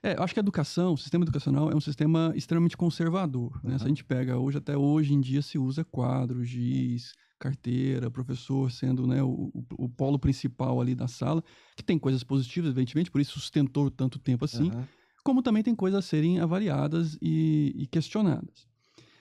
Eu acho que a educação, o sistema educacional é um sistema extremamente conservador, né? Se a gente pega hoje, até hoje em dia se usa quadro, giz, carteira, professor sendo, né, o polo principal ali da sala, que tem coisas positivas, evidentemente, por isso sustentou tanto tempo assim, Aham. como também tem coisas a serem avaliadas e questionadas.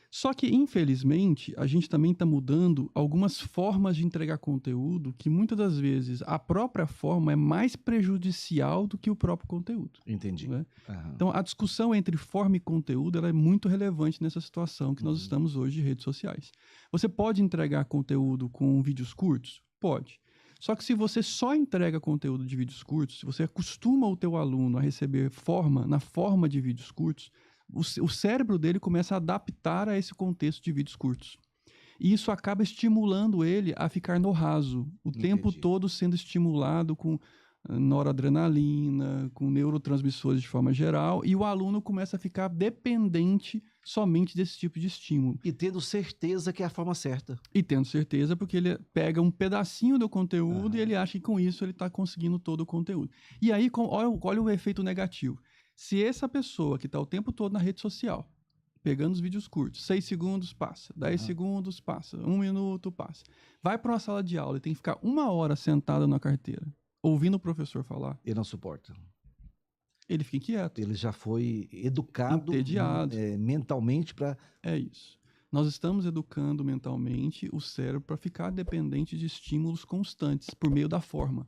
Só que, infelizmente, a gente também está mudando algumas formas de entregar conteúdo que muitas das vezes a própria forma é mais prejudicial do que o próprio conteúdo, Entendi. né? Aham. Então, a discussão entre forma e conteúdo ela é muito relevante nessa situação que nós Uhum. estamos hoje de redes sociais. Você pode entregar conteúdo com vídeos curtos? Pode. Só que se você só entrega conteúdo de vídeos curtos, se você acostuma o teu aluno a receber na forma de vídeos curtos, o cérebro dele começa a adaptar a esse contexto de vídeos curtos. E isso acaba estimulando ele a ficar no raso, o tempo Entendi. todo sendo estimulado com noradrenalina, com neurotransmissores de forma geral, e o aluno começa a ficar dependente somente desse tipo de estímulo. E tendo certeza que é a forma certa. E tendo certeza, porque ele pega um pedacinho do conteúdo e Aham. ele acha que com isso ele está conseguindo todo o conteúdo. E aí, olha o efeito negativo. Se essa pessoa que está o tempo todo na rede social, pegando os vídeos curtos, 6 segundos passa, 10 Aham. segundos passa, 1 minuto passa, vai para uma sala de aula e tem que ficar 1 hora sentado na carteira, ouvindo o professor falar, Ele não suporta. ele fica inquieto, Ele já foi educado entediado. mentalmente para. É isso. Nós estamos educando mentalmente o cérebro para ficar dependente de estímulos constantes por meio da forma.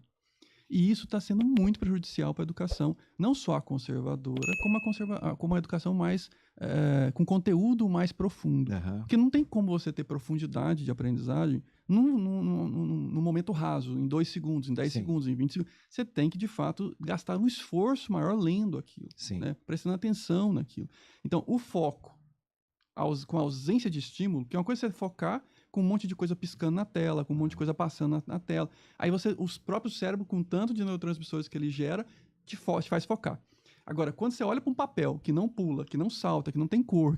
E isso está sendo muito prejudicial para a educação, não só a conservadora, como a educação mais com conteúdo mais profundo. Aham. Porque não tem como você ter profundidade de aprendizagem num momento raso, em 2 segundos, em 10 Sim, segundos, em 20 segundos. Você tem que, de fato, gastar um esforço maior lendo aquilo, sim. né? Prestando atenção naquilo. Então, o foco com a ausência de estímulo, que é uma coisa você focar com um monte de coisa piscando na tela, com um monte de coisa passando na tela. Aí os próprios cérebros, com tanto de neurotransmissores que ele gera, te faz focar. Agora, quando você olha para um papel que não pula, que não salta, que não tem cor,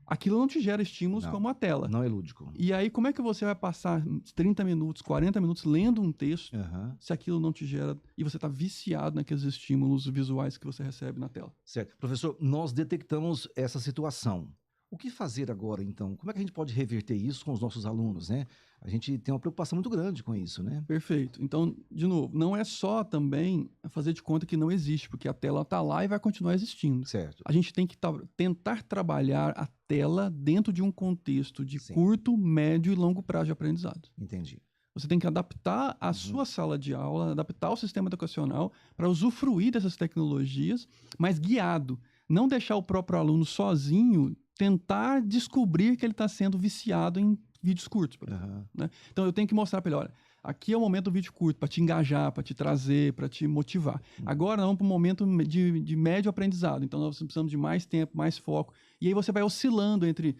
aquilo não te gera estímulos Não, como a tela. não é lúdico. E aí, como é que você vai passar 30 minutos, 40 minutos lendo um texto Aham. se aquilo não te gera e você está viciado naqueles estímulos visuais que você recebe na tela? Certo. Professor, nós detectamos essa situação. O que fazer agora, então? Como é que a gente pode reverter isso com os nossos alunos, né? A gente tem uma preocupação muito grande com isso, né? Perfeito. Então, de novo, não é só também fazer de conta que não existe, porque a tela está lá e vai continuar existindo. Certo. A gente tem que tentar trabalhar a tela dentro de um contexto de Sim, curto, médio e longo prazo de aprendizado. entendi. Você tem que adaptar a Uhum. sua sala de aula, adaptar o sistema educacional para usufruir dessas tecnologias, mas guiado. Não deixar o próprio aluno sozinho tentar descobrir que ele está sendo viciado em vídeos curtos, por exemplo. Aham. Né? Então eu tenho que mostrar para ele, olha, aqui é o momento do vídeo curto, para te engajar, para te trazer, para te motivar. Agora nós vamos para um momento de médio aprendizado, então nós precisamos de mais tempo, mais foco. E aí você vai oscilando entre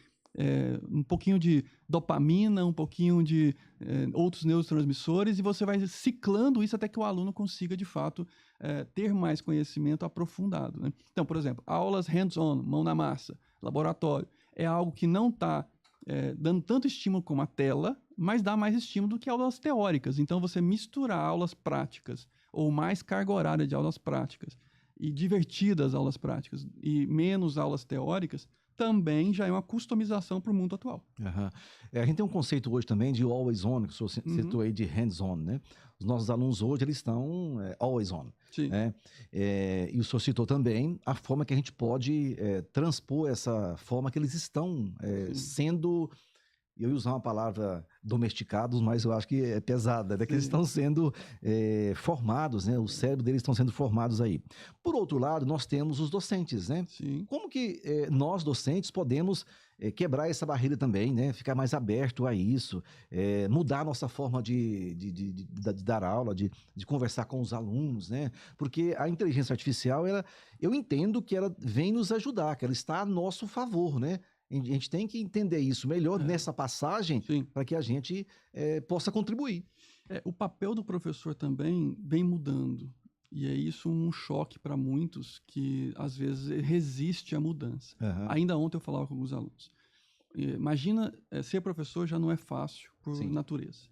um pouquinho de dopamina, um pouquinho de outros neurotransmissores, e você vai ciclando isso até que o aluno consiga, de fato, ter mais conhecimento aprofundado. Né? Então, por exemplo, aulas hands-on, mão na massa, laboratório, é algo que não está dando tanto estímulo como a tela, mas dá mais estímulo do que aulas teóricas. Então, você misturar aulas práticas ou mais carga horária de aulas práticas e divertidas aulas práticas e menos aulas teóricas, também já é uma customização para o mundo atual. Aham. A gente tem um conceito hoje também de always on, que o senhor citou aí de hands-on, né? Os nossos alunos hoje, eles estão always on, Sim. né? E o senhor citou também a forma que a gente pode transpor essa forma que eles estão sendo, eu ia usar uma palavra domesticados, mas eu acho que é pesada, né? Que eles Sim. estão sendo formados, né? O cérebro deles estão sendo formados aí. Por outro lado, nós temos os docentes, né? Sim. Como que nós, docentes, podemos quebrar essa barreira também, né? Ficar mais aberto a isso, mudar a nossa forma de dar aula, de conversar com os alunos, né? Porque a inteligência artificial, eu entendo que ela vem nos ajudar, que ela está a nosso favor, né? A gente tem que entender isso melhor nessa passagem Sim. para que a gente possa contribuir. O papel do professor também vem mudando. E é isso um choque para muitos que, às vezes, resiste à mudança. Aham. Ainda ontem eu falava com alguns alunos. Imagina, ser professor já não é fácil por Sim. natureza.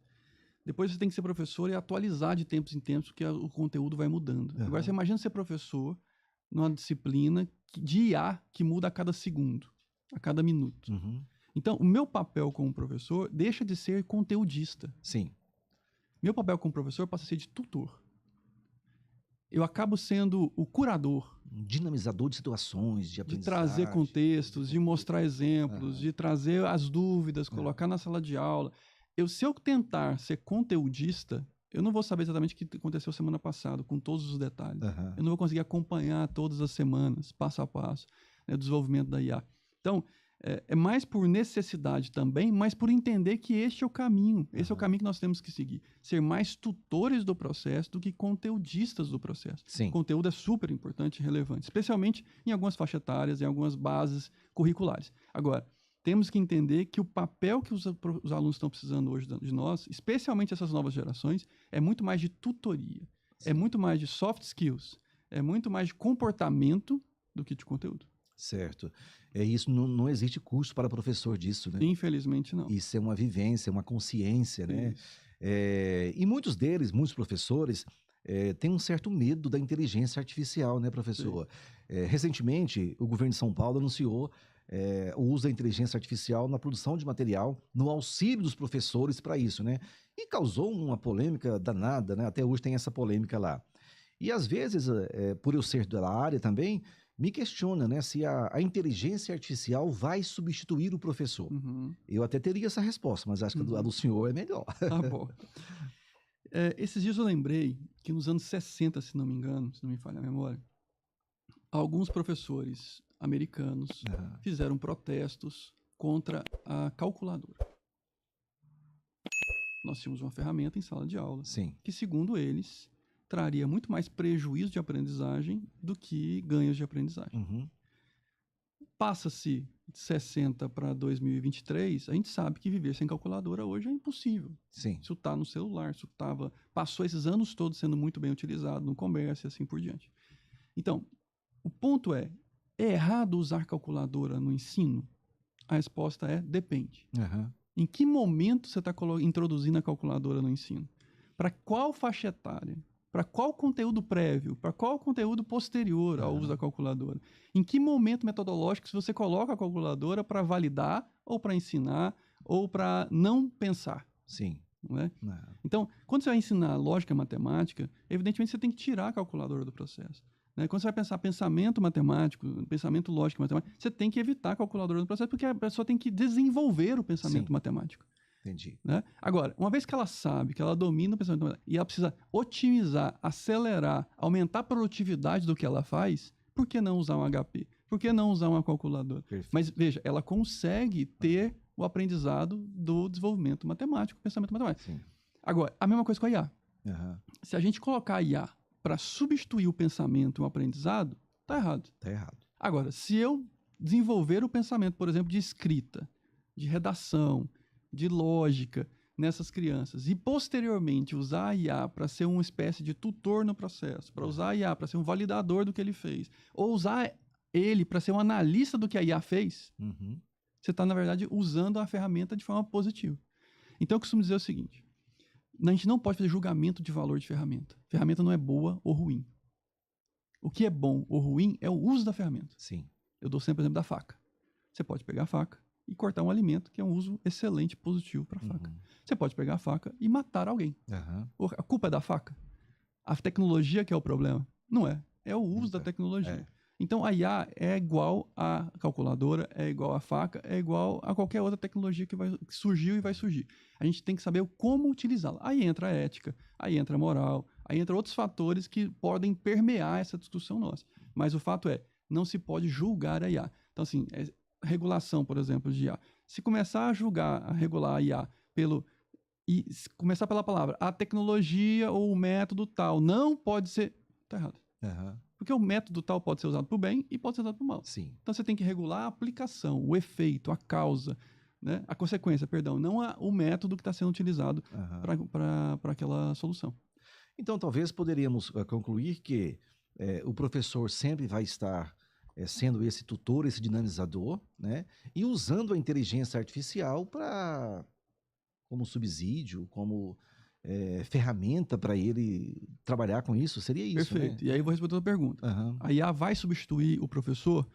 Depois você tem que ser professor e atualizar de tempos em tempos, porque o conteúdo vai mudando. Aham. Agora você imagina ser professor numa disciplina de IA que muda a cada segundo, a cada minuto. Uhum. Então, o meu papel como professor deixa de ser conteudista. Sim. Meu papel como professor passa a ser de tutor. Eu acabo sendo o curador, Um dinamizador de situações, de de aprendizagem. trazer contextos, de mostrar exemplos, Aham. de trazer as dúvidas, colocar na sala de aula. Se eu tentar ser conteudista, eu não vou saber exatamente o que aconteceu semana passada, com todos os detalhes. Aham. Eu não vou conseguir acompanhar todas as semanas, passo a passo, né, o desenvolvimento da IA. Então, é mais por necessidade também, mas por entender que este é o caminho. Esse é o caminho que nós temos que seguir. Ser mais tutores do processo do que conteudistas do processo. Sim. O conteúdo é super importante e relevante, especialmente em algumas faixas etárias, em algumas bases curriculares. Agora, temos que entender que o papel que os alunos estão precisando hoje de nós, especialmente essas novas gerações, é muito mais de tutoria. Sim. É muito mais de soft skills. É muito mais de comportamento do que de conteúdo. Certo. Isso não existe curso para professor disso, né? Infelizmente, não. Isso é uma vivência, uma consciência, né? Isso. E muitos professores, têm um certo medo da inteligência artificial, né, professor? Recentemente, o governo de São Paulo anunciou o uso da inteligência artificial na produção de material, no auxílio dos professores para isso, né? E causou uma polêmica danada, né? Até hoje tem essa polêmica lá. E às vezes, por eu ser da área também, me questiona, né, se a inteligência artificial vai substituir o professor. Uhum. Eu até teria essa resposta, mas acho que a do senhor é melhor. Tá bom. Esses dias eu lembrei que nos anos 60, se não me engano, se não me falha a memória, alguns professores americanos fizeram protestos contra a calculadora. Nós tínhamos uma ferramenta em sala de aula Sim. que, segundo eles, traria muito mais prejuízo de aprendizagem do que ganhos de aprendizagem. Uhum. Passa-se de 60 para 2023, a gente sabe que viver sem calculadora hoje é impossível. Sim. Isso está no celular, isso passou esses anos todos sendo muito bem utilizado no comércio e assim por diante. Então, o ponto é errado usar calculadora no ensino? A resposta é depende. Uhum. Em que momento você está introduzindo a calculadora no ensino? Para qual faixa etária? Para qual conteúdo prévio? Para qual conteúdo posterior ao uso da calculadora? Em que momento metodológico você coloca a calculadora para validar, ou para ensinar, ou para não pensar? Sim. Não é? Então, quando você vai ensinar lógica matemática, evidentemente você tem que tirar a calculadora do processo. Né? Quando você vai pensar pensamento matemático, pensamento lógico matemático, você tem que evitar a calculadora do processo, porque a pessoa tem que desenvolver o pensamento matemático. Entendi. Né? Agora, uma vez que ela sabe, que ela domina o pensamento matemático, e ela precisa otimizar, acelerar, aumentar a produtividade do que ela faz, por que não usar um HP? Por que não usar uma calculadora? Perfeito. Mas, veja, ela consegue ter o aprendizado do desenvolvimento matemático, pensamento matemático. Sim. Agora, a mesma coisa com a IA. Uhum. Se a gente colocar a IA para substituir o pensamento e o aprendizado, tá errado. Tá errado. Agora, se eu desenvolver o pensamento, por exemplo, de escrita, de redação, de lógica nessas crianças e posteriormente usar a IA para ser uma espécie de tutor no processo, para usar a IA para ser um validador do que ele fez, ou usar ele para ser um analista do que a IA fez, você está, na verdade, usando a ferramenta de forma positiva. Então, eu costumo dizer o seguinte: a gente não pode fazer julgamento de valor de ferramenta. Ferramenta não é boa ou ruim. O que é bom ou ruim é o uso da ferramenta. Sim. Eu dou sempre o exemplo da faca. Você pode pegar a faca e cortar um alimento, que é um uso excelente, positivo para a faca. Você pode pegar a faca e matar alguém. A culpa é da faca? A tecnologia que é o problema? Não é. É o uso da tecnologia. Então, a IA é igual à calculadora, é igual à faca, é igual a qualquer outra tecnologia que surgiu e vai surgir. A gente tem que saber como utilizá-la. Aí entra a ética, aí entra a moral, aí entra outros fatores que podem permear essa discussão nossa. Mas o fato é, não se pode julgar a IA. Então, assim, regulação, por exemplo, de IA. Se começar a julgar, a regular a IA e começar pela palavra, a tecnologia ou o método tal não pode ser, tá errado. Porque o método tal pode ser usado para o bem e pode ser usado para o mal. Sim. Então você tem que regular a aplicação, o efeito, a causa, né? A consequência, perdão, não o método que está sendo utilizado para aquela solução. Então, talvez poderíamos concluir que o professor sempre vai estar sendo esse tutor, esse dinamizador, né? E usando a inteligência artificial como subsídio, como ferramenta para ele trabalhar com isso? Seria isso, né? Perfeito. E aí eu vou responder a tua pergunta. Aham, A IA vai substituir o professor?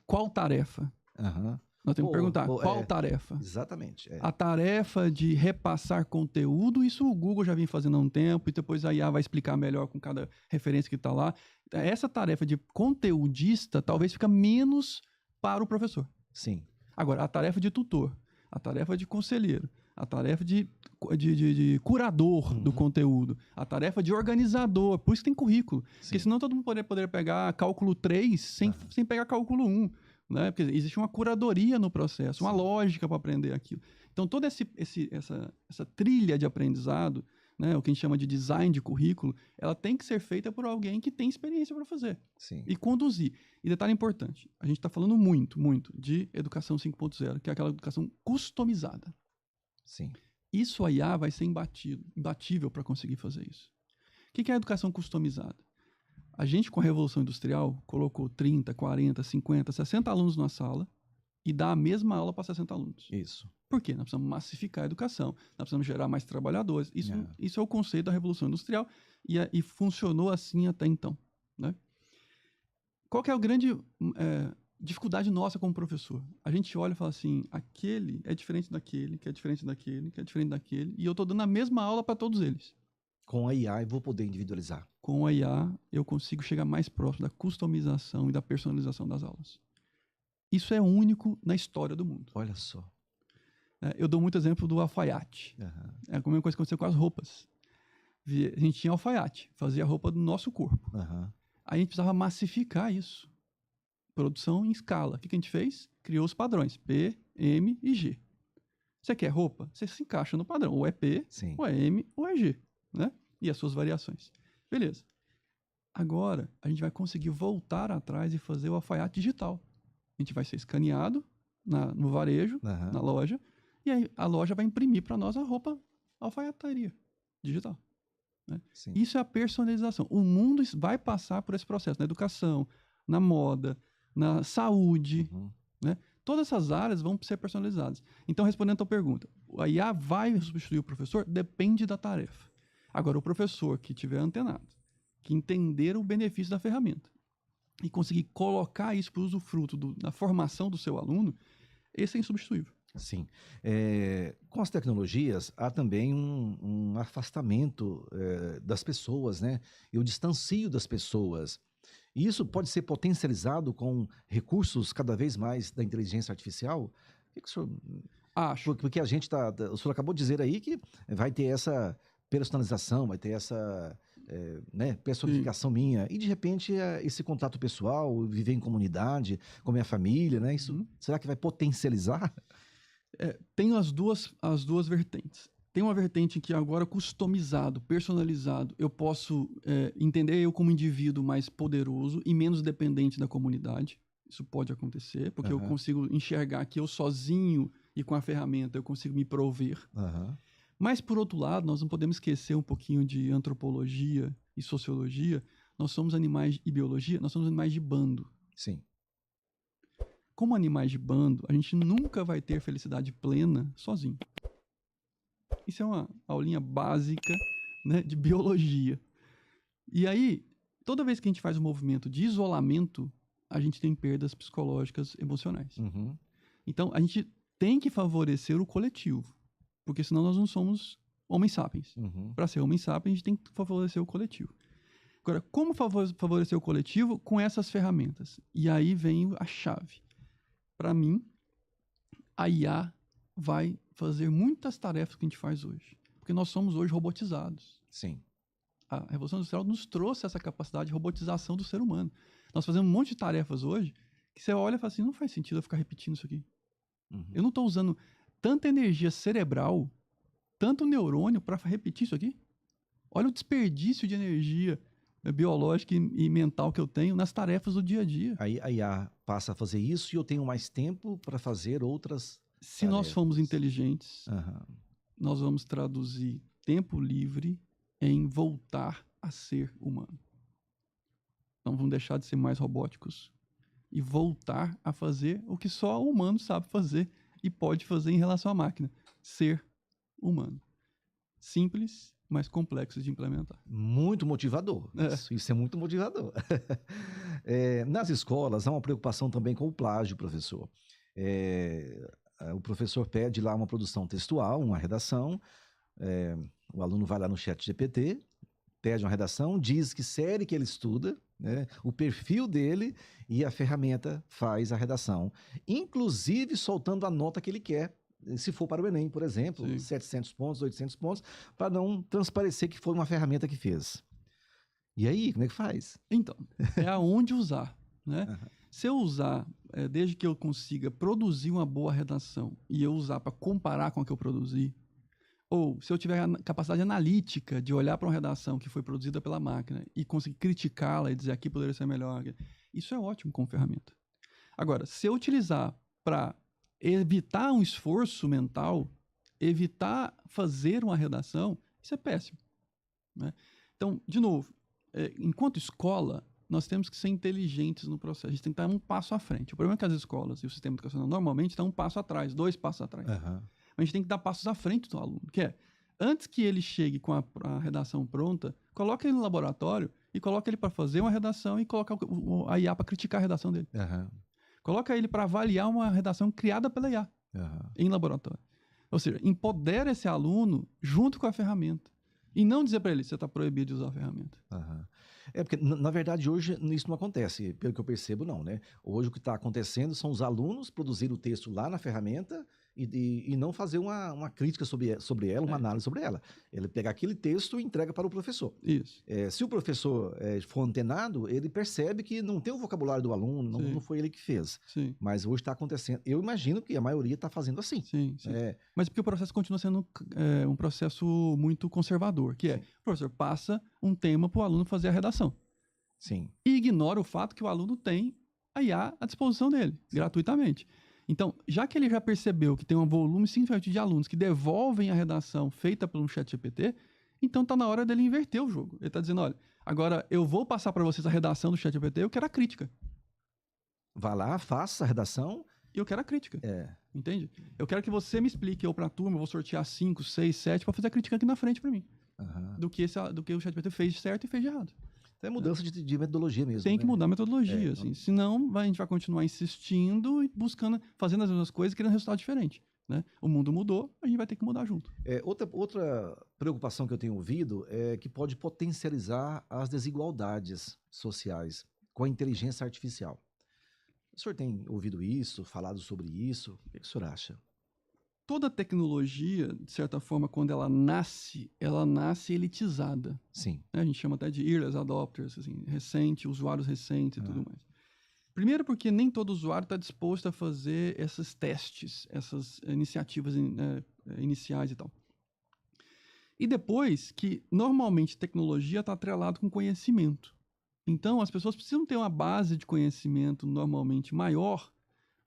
Qual tarefa? aham. Nós temos que perguntar, Pô, qual tarefa? exatamente. A tarefa de repassar conteúdo, isso o Google já vem fazendo há um tempo, e depois a IA vai explicar melhor com cada referência que está lá. Essa tarefa de conteudista talvez fica menos para o professor. Sim. Agora, a tarefa de tutor, a tarefa de conselheiro, a tarefa de curador do conteúdo, a tarefa de organizador, por isso que tem currículo. Porque senão todo mundo poderia pegar cálculo 3 sem pegar cálculo 1. Né? Porque existe uma curadoria no processo, uma lógica para aprender aquilo. Então, toda essa trilha de aprendizado, né, o que a gente chama de design de currículo, ela tem que ser feita por alguém que tem experiência para fazer. Sim. E conduzir. E detalhe importante, a gente está falando muito de educação 5.0, que é aquela educação customizada. Sim. Isso a IA vai ser imbatível para conseguir fazer isso. O que é a educação customizada? A gente, com a Revolução Industrial, colocou 30, 40, 50, 60 alunos na sala e dá a mesma aula para 60 alunos. Isso. Por quê? Nós precisamos massificar a educação, nós precisamos gerar mais trabalhadores. Isso é o conceito da Revolução Industrial e funcionou assim até então. Né? Qual que é a grande dificuldade nossa como professor? A gente olha e fala assim, aquele é diferente daquele, que é diferente daquele, que é diferente daquele, e eu estou dando a mesma aula para todos eles. Com a IA eu vou poder individualizar. Com a IA, eu consigo chegar mais próximo da customização e da personalização das aulas. Isso é único na história do mundo. Olha só. Eu dou muito exemplo do alfaiate. É a mesma coisa que aconteceu com as roupas. A gente tinha alfaiate, fazia a roupa do nosso corpo. Aí a gente precisava massificar isso. Produção em escala. O que a gente fez? Criou os padrões P, M e G. Você quer roupa? Você se encaixa no padrão. Ou é P, Sim. ou é M, ou é G. Né? E as suas variações. Beleza. Agora, a gente vai conseguir voltar atrás e fazer o alfaiate digital. A gente vai ser escaneado no varejo, na loja, e aí a loja vai imprimir para nós a roupa alfaiataria digital. Né? Isso é a personalização. O mundo vai passar por esse processo, na educação, na moda, na saúde. Né? Todas essas áreas vão ser personalizadas. Então, respondendo a tua pergunta, a IA vai substituir o professor? Depende da tarefa. Agora, o professor que estiver antenado, que entender o benefício da ferramenta e conseguir colocar isso para o usufruto da formação do seu aluno, esse é insubstituível. Sim. Com as tecnologias, há também um afastamento das pessoas, né? E o distancio das pessoas. E isso pode ser potencializado com recursos cada vez mais da inteligência artificial? O que o senhor... Acho. Porque a gente o senhor acabou de dizer aí que vai ter essa personalização, vai ter essa personificação minha. E, de repente, esse contato pessoal, viver em comunidade, com a minha família, né? Isso, será que vai potencializar? Tem as duas vertentes. Tem uma vertente que agora customizado, personalizado, eu posso entender eu como indivíduo mais poderoso e menos dependente da comunidade. Isso pode acontecer, porque eu consigo enxergar que eu sozinho e com a ferramenta eu consigo me prover. Mas, por outro lado, nós não podemos esquecer um pouquinho de antropologia e sociologia. Nós somos animais, e biologia, nós somos animais de bando. Sim. Como animais de bando, a gente nunca vai ter felicidade plena sozinho. Isso é uma aulinha básica, né, de biologia. E aí, toda vez que a gente faz um movimento de isolamento, a gente tem perdas psicológicas, emocionais. Então, a gente tem que favorecer o coletivo. Porque senão nós não somos homens sapiens. Para ser homem sapiens, a gente tem que favorecer o coletivo. Agora, como favorecer o coletivo? Com essas ferramentas. E aí vem a chave. Para mim, a IA vai fazer muitas tarefas que a gente faz hoje. Porque nós somos hoje robotizados. Sim. A Revolução Industrial nos trouxe essa capacidade de robotização do ser humano. Nós fazemos um monte de tarefas hoje que você olha e fala assim, não faz sentido eu ficar repetindo isso aqui. Eu não estou usando tanta energia cerebral, tanto neurônio para repetir isso aqui. Olha o desperdício de energia biológica e mental que eu tenho nas tarefas do dia a dia. Aí a IA passa a fazer isso e eu tenho mais tempo para fazer outras Se tarefas. Nós formos inteligentes, nós vamos traduzir tempo livre em voltar a ser humano. Não vamos deixar de ser mais robóticos e voltar a fazer o que só o humano sabe fazer e pode fazer em relação à máquina. Ser humano. Simples, mais complexos de implementar. Muito motivador. Isso é muito motivador. Nas escolas, há uma preocupação também com o plágio, professor. O professor pede lá uma produção textual, uma redação, o aluno vai lá no ChatGPT, pede uma redação, diz que série que ele estuda, né, o perfil dele, e a ferramenta faz a redação, inclusive soltando a nota que ele quer, se for para o Enem, por exemplo, Sim. 700 pontos, 800 pontos, para não transparecer que foi uma ferramenta que fez. E aí, como é que faz? Então, é aonde usar, né? Uhum. Se eu usar, desde que eu consiga produzir uma boa redação e eu usar para comparar com a que eu produzi, ou se eu tiver a capacidade analítica de olhar para uma redação que foi produzida pela máquina e conseguir criticá-la e dizer aqui poderia ser melhor, isso é ótimo como ferramenta. Agora, se eu utilizar para evitar um esforço mental, evitar fazer uma redação, isso é péssimo, né? Então, de novo, enquanto escola, nós temos que ser inteligentes no processo. A gente tem que estar um passo à frente. O problema é que as escolas e o sistema educacional normalmente estão um passo atrás, 2 passos atrás. Uhum. A gente tem que dar passos à frente do aluno, que é, antes que ele chegue com a redação pronta, coloca ele no laboratório e coloca ele para fazer uma redação e coloca a IA para criticar a redação dele. Uhum. Coloca ele para avaliar uma redação criada pela IA em laboratório. Ou seja, empodera esse aluno junto com a ferramenta. E não dizer para ele, você está proibido de usar a ferramenta. Uhum. Porque, na verdade, hoje isso não acontece, pelo que eu percebo, não, né? Hoje o que está acontecendo são os alunos produzirem o texto lá na ferramenta e não fazer uma crítica sobre ela, uma análise sobre ela. Ele pega aquele texto e entrega para o professor. Isso. Se o professor for antenado, ele percebe que não tem o vocabulário do aluno, não foi ele que fez. Sim. Mas hoje está acontecendo. Eu imagino que a maioria está fazendo assim. Sim. Mas porque o processo continua sendo um processo muito conservador, que o professor passa um tema para o aluno fazer a redação. Sim. E ignora o fato que o aluno tem a IA à disposição dele, gratuitamente. Então, já que ele já percebeu que tem um volume significativo de alunos que devolvem a redação feita pelo ChatGPT, então está na hora dele inverter o jogo. Ele está dizendo, olha, agora eu vou passar para vocês a redação do ChatGPT, eu quero a crítica. Vá lá, faça a redação. E eu quero a crítica. Entende? Eu quero que você me explique, eu para a turma, eu vou sortear 5, 6, 7 para fazer a crítica aqui na frente para mim. Do que o ChatGPT fez de certo e fez de errado. É mudança de metodologia mesmo. Tem que mudar a metodologia, assim. Senão a gente vai continuar insistindo e buscando, fazendo as mesmas coisas, querendo resultado diferente. Né? O mundo mudou, a gente vai ter que mudar junto. Outra preocupação que eu tenho ouvido é que pode potencializar as desigualdades sociais com a inteligência artificial. O senhor tem ouvido isso, falado sobre isso? O que o senhor acha? Toda tecnologia, de certa forma, quando ela nasce elitizada. Sim. A gente chama até de early adopters, assim, usuários recentes e tudo mais. Primeiro porque nem todo usuário está disposto a fazer esses testes, essas iniciativas iniciais e tal. E depois que, normalmente, tecnologia está atrelado com conhecimento. Então, as pessoas precisam ter uma base de conhecimento normalmente maior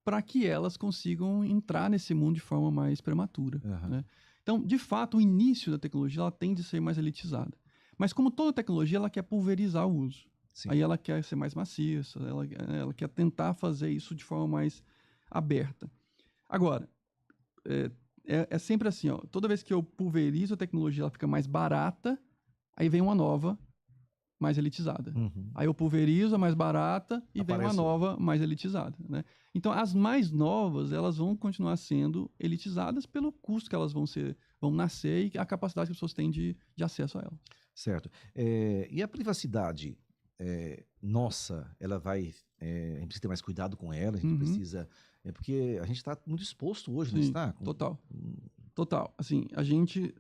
para que elas consigam entrar nesse mundo de forma mais prematura. Né? Então, de fato, o início da tecnologia ela tende a ser mais elitizada. Mas como toda tecnologia, ela quer pulverizar o uso. Sim. Aí ela quer ser mais maciça, ela quer tentar fazer isso de forma mais aberta. Agora, é sempre assim, ó, toda vez que eu pulverizo a tecnologia, ela fica mais barata, aí vem uma nova mais elitizada. Aí eu pulverizo a mais barata e vem uma nova mais elitizada, né? Então, as mais novas, elas vão continuar sendo elitizadas pelo custo que elas vão nascer e a capacidade que as pessoas têm de acesso a elas. Certo. E a privacidade nossa, ela vai... a gente precisa ter mais cuidado com ela, a gente precisa... porque a gente está muito exposto hoje, Sim, não está? Total. Assim, a gente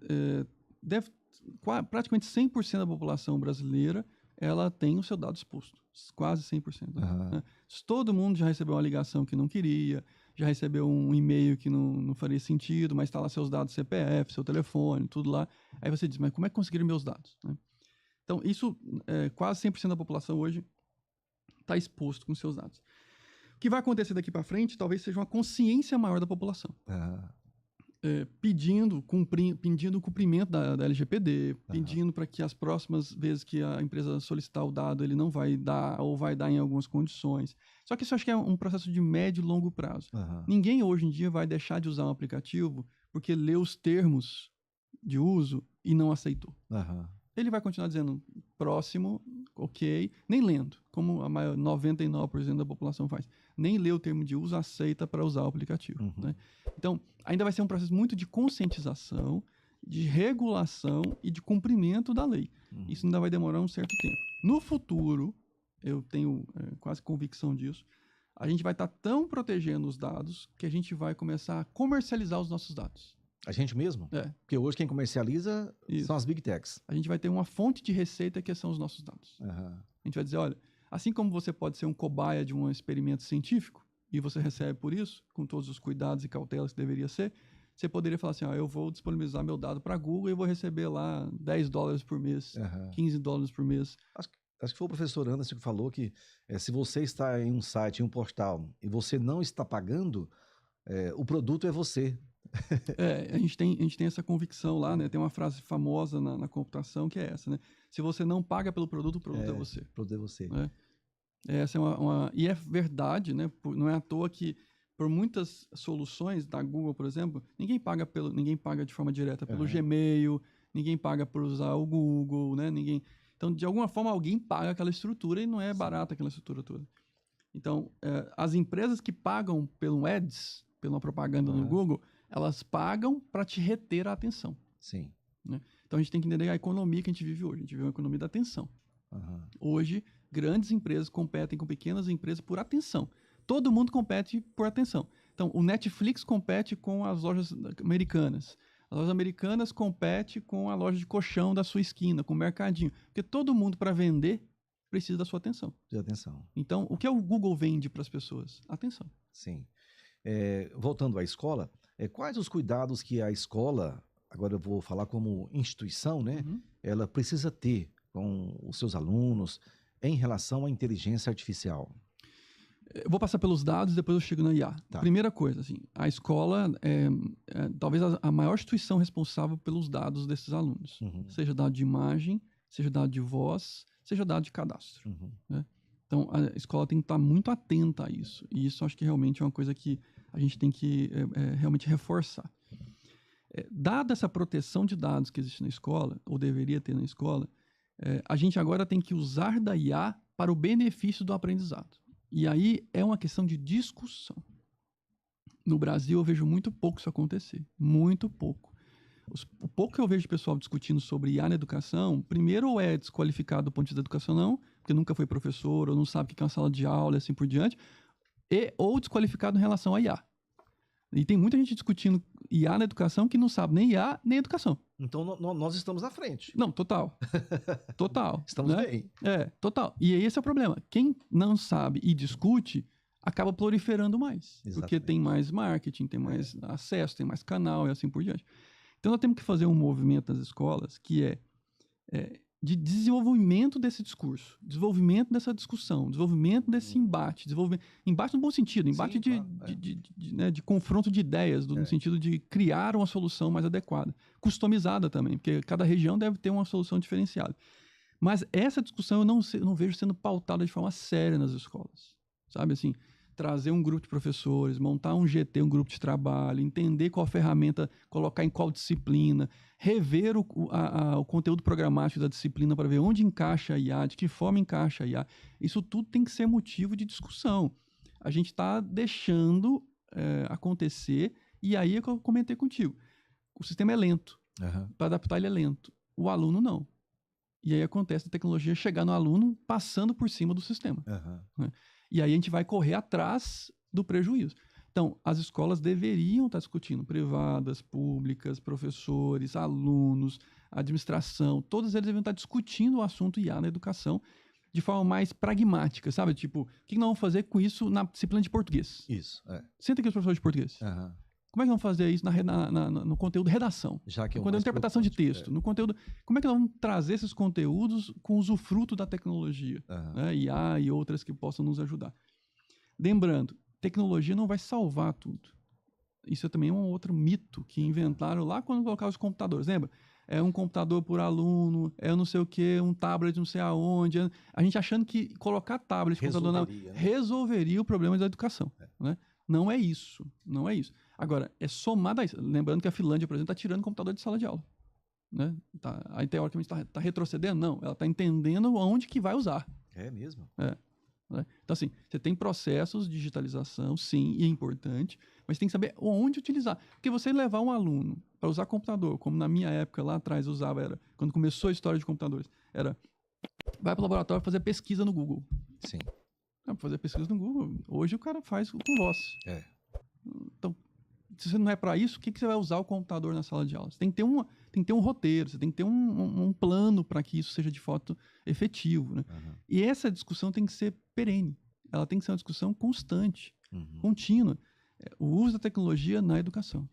praticamente 100% da população brasileira ela tem o seu dado exposto, quase 100%. Né? Todo mundo já recebeu uma ligação que não queria, já recebeu um e-mail que não faria sentido, mas está lá seus dados CPF, seu telefone, tudo lá. Aí você diz, mas como é que conseguiram meus dados? Né? Então, isso, quase 100% da população hoje está exposto com seus dados. O que vai acontecer daqui para frente talvez seja uma consciência maior da população. Pedindo o cumprimento da LGPD, pedindo para que as próximas vezes que a empresa solicitar o dado, ele não vai dar, ou vai dar em algumas condições. Só que isso acho que é um processo de médio e longo prazo. Ninguém hoje em dia vai deixar de usar um aplicativo porque lê os termos de uso e não aceitou. Aham. Ele vai continuar dizendo próximo, ok, nem lendo, como a maior 99% da população faz. Nem lê o termo de uso, aceita para usar o aplicativo. Uhum. Né? Então, ainda vai ser um processo muito de conscientização, de regulação e de cumprimento da lei. Uhum. Isso ainda vai demorar um certo tempo. No futuro, eu tenho quase convicção disso, a gente vai estar tão protegendo os dados que a gente vai começar a comercializar os nossos dados. A gente mesmo? É. Porque hoje quem comercializa Isso. são as Big Techs. A gente vai ter uma fonte de receita que são os nossos dados. Aham. A gente vai dizer, olha, assim como você pode ser um cobaia de um experimento científico e você recebe por isso, com todos os cuidados e cautelas que deveria ser, você poderia falar assim, eu vou disponibilizar meu dado para a Google e eu vou receber lá $10 por mês, Aham. $15 por mês. Acho que foi o professor Anderson que falou que se você está em um site, em um portal, e você não está pagando, o produto é você. A gente tem essa convicção lá, né? Tem uma frase famosa na computação que é essa, né? Se você não paga pelo produto, o produto é você. O produto é você. Né? Essa é e é verdade, né? Não é à toa que por muitas soluções da Google, por exemplo, ninguém paga de forma direta pelo Gmail, ninguém paga por usar o Google, né? Então, de alguma forma, alguém paga aquela estrutura e não é barata aquela estrutura toda. Então, as empresas que pagam pelo Ads, pela propaganda no Google, elas pagam para te reter a atenção. Sim. Né? Então, a gente tem que entender a economia que a gente vive hoje. A gente vive uma economia da atenção. Hoje, grandes empresas competem com pequenas empresas por atenção. Todo mundo compete por atenção. Então, o Netflix compete com as lojas americanas. As lojas americanas competem com a loja de colchão da sua esquina, com o mercadinho. Porque todo mundo, para vender, precisa da sua atenção. De atenção. Então, o que o Google vende para as pessoas? Atenção. Sim. Voltando à escola, quais os cuidados que a escola, agora eu vou falar como instituição, né? Ela precisa ter com os seus alunos em relação à inteligência artificial? Eu vou passar pelos dados e depois eu chego na IA. Tá. Primeira coisa, assim, a escola é talvez a maior instituição responsável pelos dados desses alunos. Seja dado de imagem, seja dado de voz, seja dado de cadastro. Né? Então, a escola tem que estar muito atenta a isso. E isso acho que realmente é uma coisa que a gente tem que realmente reforçar. Dada essa proteção de dados que existe na escola, ou deveria ter na escola, a gente agora tem que usar da IA para o benefício do aprendizado. E aí é uma questão de discussão. No Brasil eu vejo muito pouco isso acontecer. Muito pouco. O pouco que eu vejo de pessoal discutindo sobre IA na educação, primeiro ou é desqualificado do ponto de vista da educação, não, porque nunca foi professor, ou não sabe o que é uma sala de aula e assim por diante, ou desqualificado em relação a IA. E tem muita gente discutindo IA na educação que não sabe nem IA, nem educação. Então, nós estamos à frente. Não, total. Total. Estamos né? bem. Total. E esse é o problema. Quem não sabe e discute, acaba proliferando mais. Exatamente. Porque tem mais marketing, tem mais acesso, tem mais canal e assim por diante. Então, nós temos que fazer um movimento nas escolas que é de desenvolvimento desse discurso, desenvolvimento dessa discussão, desenvolvimento desse embate, embate no bom sentido, embate de confronto de ideias, no sentido de criar uma solução mais adequada, customizada também, porque cada região deve ter uma solução diferenciada. Mas essa discussão eu não vejo sendo pautada de forma séria nas escolas, sabe assim? Trazer um grupo de professores, montar um GT, um grupo de trabalho, entender qual ferramenta colocar em qual disciplina, rever o conteúdo programático da disciplina para ver onde encaixa a IA, de que forma encaixa a IA. Isso tudo tem que ser motivo de discussão. A gente está deixando acontecer, e aí é que eu comentei contigo. O sistema é lento. Para adaptar ele é lento. O aluno não. E aí acontece a tecnologia chegar no aluno passando por cima do sistema. Né? E aí a gente vai correr atrás do prejuízo. Então, as escolas deveriam estar discutindo, privadas, públicas, professores, alunos, administração, todos eles deveriam estar discutindo o assunto IA na educação de forma mais pragmática, sabe? Tipo, o que nós vamos fazer com isso na disciplina de português? Isso, Senta aqui os professores de português. Como é que nós vamos fazer isso no conteúdo redação? Já que no conteúdo de interpretação de texto, no conteúdo... Como é que nós vamos trazer esses conteúdos com usufruto da tecnologia? Né? IA e outras que possam nos ajudar. Lembrando, tecnologia não vai salvar tudo. Isso também é um outro mito que inventaram lá quando colocaram os computadores. Lembra? É um computador por aluno, é não sei o quê, um tablet não sei aonde. A gente achando que colocar tablet, computador, resolveria o problema da educação. Né? Não é isso. Não é isso. Agora, é somado a isso. Lembrando que a Finlândia, por exemplo, está tirando computador de sala de aula. né? Aí, teoricamente, está retrocedendo? Não, ela está entendendo onde que vai usar. É mesmo? Né? Então, assim, você tem processos de digitalização, sim, e é importante, mas tem que saber onde utilizar. Porque você levar um aluno para usar computador, como na minha época lá atrás usava, quando começou a história de computadores, vai para o laboratório fazer pesquisa no Google. Sim. Fazer pesquisa no Google, hoje o cara faz com voz. É. Então, se você não é para isso, o que você vai usar o computador na sala de aula? Você tem que ter um roteiro, você tem que ter um plano para que isso seja de fato efetivo. Né? Uhum. E essa discussão tem que ser perene. Ela tem que ser uma discussão constante, Uhum. contínua. O uso da tecnologia na educação.